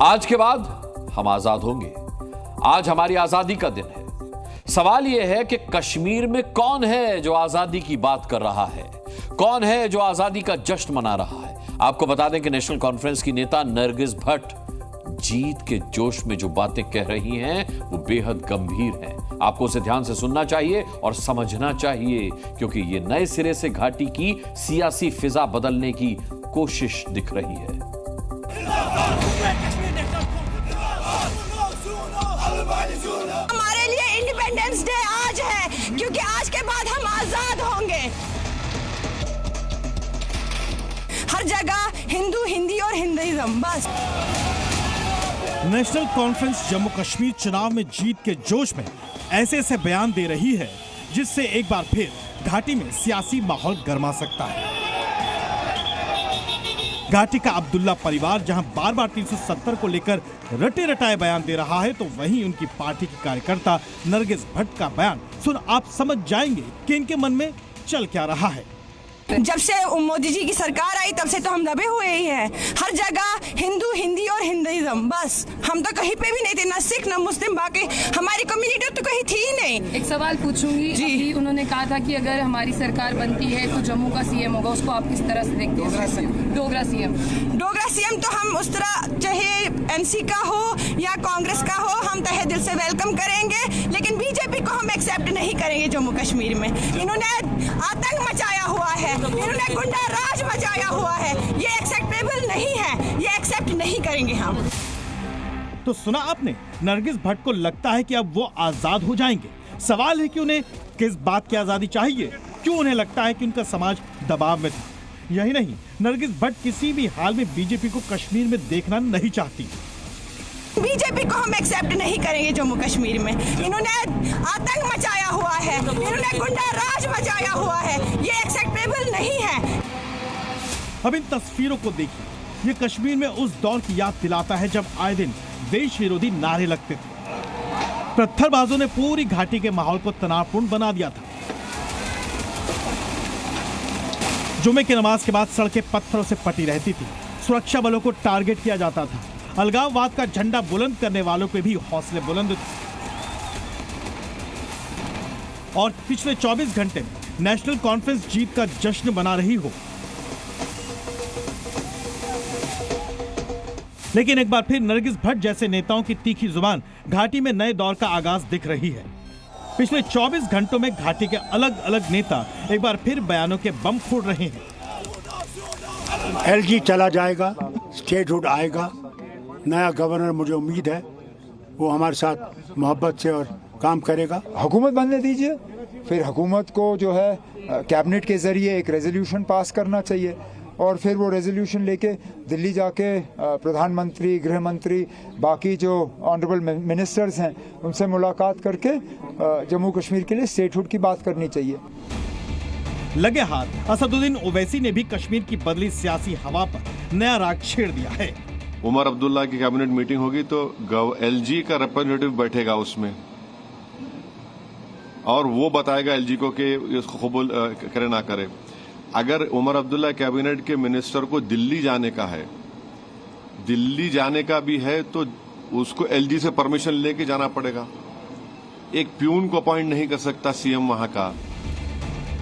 आज के बाद हम आजाद होंगे। आज हमारी आजादी का दिन है। सवाल यह है कि कश्मीर में कौन है जो आजादी की बात कर रहा है, कौन है जो आजादी का जश्न मना रहा है। आपको बता दें कि नेशनल कॉन्फ्रेंस की नेता नरगिस भट्ट जीत के जोश में जो बातें कह रही हैं वो बेहद गंभीर हैं। आपको उसे ध्यान से सुनना चाहिए और समझना चाहिए, क्योंकि ये नए सिरे से घाटी की सियासी फिजा बदलने की कोशिश दिख रही है। हमारे लिए इंडिपेंडेंस डे आज है, क्योंकि आज के बाद हम आजाद होंगे। हर जगह हिंदू, हिंदी और हिंदुइज्म, बस। नेशनल कॉन्फ्रेंस जम्मू कश्मीर चुनाव में जीत के जोश में ऐसे ऐसे बयान दे रही है जिससे एक बार फिर घाटी में सियासी माहौल गर्मा सकता है। घाटी का अब्दुल्ला परिवार जहां बार बार 370 को लेकर रटे रटाए बयान दे रहा है, तो वहीं उनकी पार्टी की कार्यकर्ता नरगिस भट्ट का बयान सुन आप समझ जाएंगे कि इनके मन में चल क्या रहा है। जब से मोदी जी की सरकार आई तब से तो हम दबे हुए ही हैं। हर जगह हिंदू, हिंदी और हिंदुइज्म, बस। हम तो कहीं पे भी नहीं थे, ना सिख ना मुस्लिम, बाकी हमारी कम्युनिटी तो कहीं थी ही नहीं। एक सवाल पूछूंगी जी। अभी उन्होंने कहा था कि अगर हमारी सरकार बनती है तो जम्मू का सीएम होगा, उसको आप किस तरह से देखते हैं? डोगरा सीएम तो हम उस तरह, चाहे एनसी का हो या कांग्रेस का हो, हम तहे दिल से वेलकम करेंगे, लेकिन बीजेपी को हम एक्सेप्ट नहीं करेंगे जम्मू कश्मीर में। इन्होंने आतंक मचाया हुआ है, इन्होंने गुंडा राज मचाया हुआ है, ये एक्सेप्टेबल नहीं है, ये एक्सेप्ट नहीं करेंगे हम। तो सुना आपने, नरगिस भट्ट को लगता है कि अब वो आजाद हो जाएंगे। सवाल है कि उन्हें किस बात की आजादी चाहिए, क्यों उन्हें लगता है कि उनका समाज दबाव में था। यही नहीं, नरगिस भट्ट किसी भी हाल में बीजेपी को कश्मीर में देखना नहीं चाहती। बीजेपी को हम एक्सेप्ट नहीं करेंगे जम्मू कश्मीर में। इन्होंने आतंक मचाया हुआ है, इन्होंने गुंडा राज मचाया हुआ है, ये एक्सेप्टेबल नहीं है। अब इन तस्वीरों को देखिए, ये कश्मीर में उस दौर की याद दिलाता है जब आए दिन देश विरोधी नारे लगते थे। पत्थरबाजों ने पूरी घाटी के माहौल को तनावपूर्ण बना दिया था। जुमे की नमाज के बाद सड़कें पत्थरों से पटी रहती थी, सुरक्षा बलों को टारगेट किया जाता था, अलगाववाद का झंडा बुलंद करने वालों के भी हौसले बुलंद थे। और पिछले 24 घंटे में नेशनल कॉन्फ्रेंस जीत का जश्न मना रही हो। लेकिन एक बार फिर नरगिस भट्ट जैसे नेताओं की तीखी जुबान घाटी में नए दौर का आगाज दिख रही है। पिछले 24 घंटों में घाटी के अलग अलग नेता एक बार फिर बयानों के बम फोड़ रहे हैं। एलजी चला जाएगा, स्टेटहुड आएगा, नया गवर्नर मुझे उम्मीद है वो हमारे साथ मोहब्बत से और काम करेगा। हुकूमत बनने दीजिए, फिर हुकूमत को जो है कैबिनेट के जरिए एक रेजोल्यूशन पास करना चाहिए और फिर वो रेजोल्यूशन लेके दिल्ली जाके प्रधानमंत्री, गृह मंत्री, बाकी जो ऑनरेबल मिनिस्टर्स हैं उनसे मुलाकात करके जम्मू कश्मीर के लिए स्टेटहुड की बात करनी चाहिए। लगे हाथ असदुद्दीन ओवैसी ने भी कश्मीर की बदली सियासी हवा पर नया राग छेड़ दिया है। उमर अब्दुल्ला की कैबिनेट मीटिंग होगी तो एलजी का रिप्रेजेंटेटिव बैठेगा उसमें और वो बताएगा एलजी को कि इसको कबूल करे ना करे। अगर उमर अब्दुल्ला कैबिनेट के मिनिस्टर को दिल्ली जाने का है, दिल्ली जाने का भी है तो उसको एलजी से परमिशन लेके जाना पड़ेगा। एक प्यून को अपॉइंट नहीं कर सकता सीएम वहां का।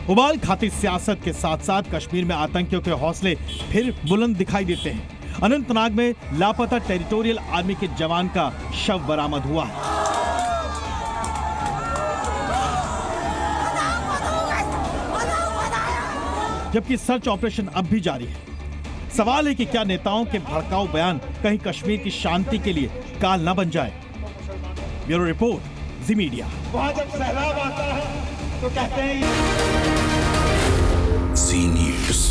उबाल खाती सियासत के साथ साथ कश्मीर में आतंकियों के हौसले फिर बुलंद दिखाई देते हैं। अनंतनाग में लापता टेरिटोरियल आर्मी के जवान का शव बरामद हुआ है। जबकि सर्च ऑपरेशन अब भी जारी है। सवाल है कि क्या नेताओं के भड़काऊ बयान कहीं कश्मीर की शांति के लिए काल न बन जाए। ब्यूरो रिपोर्ट, जी मीडिया। वहां जब सैलाब आता है तो कहते हैं जी न्यूज़।